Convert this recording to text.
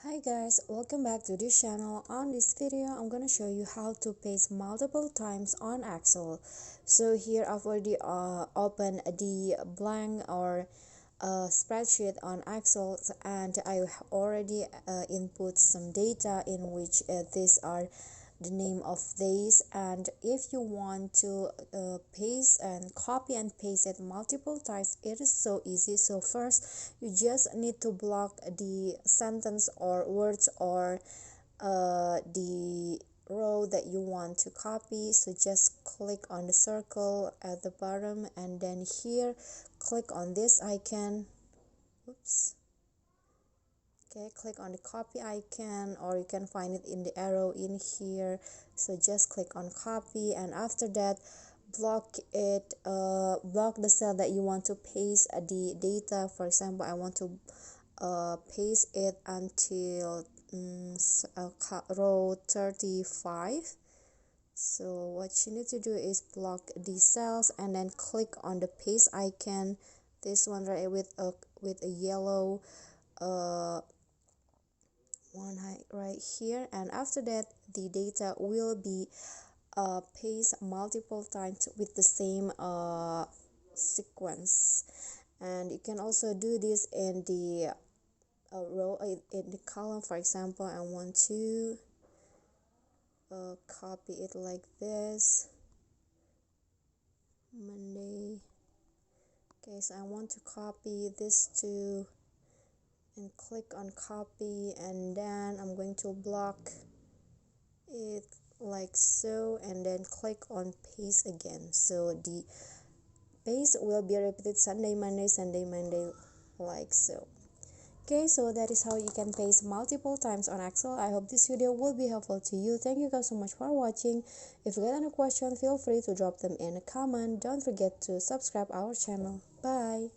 Hi guys, welcome back to this channel. On this video, I'm gonna show you how to paste multiple times on Excel. So here I've already opened the blank or spreadsheet on Excel, and I already input some data in which these are the name of these. And if you want to paste and copy and paste it multiple times, it is so easy. So first you just need to block the sentence or words or the row that you want to copy. So just click on the circle at the bottom, and then here click on this icon. Oops. Okay, click on the copy icon, or you can find it in the arrow in here. So just click on copy, and after that block it, block the cell that you want to paste the data. For example, I want to paste it until row 35. So what you need to do is block these cells and then click on the paste icon, this one right with a yellow one right here. And after that the data will be paste multiple times with the same sequence. And you can also do this in the row, in the column. For example, I want to copy it like this, Monday. Okay, so I want to copy this too, and click on copy, and then I'm going to block it like so, and then click on paste again. So the paste will be repeated Sunday, Monday, Sunday, Monday, like so. Okay, so that is how you can paste multiple times on Excel. I hope this video will be helpful to you. Thank you guys so much for watching. If you got any question, feel free to drop them in a comment. Don't forget to subscribe our channel. Bye.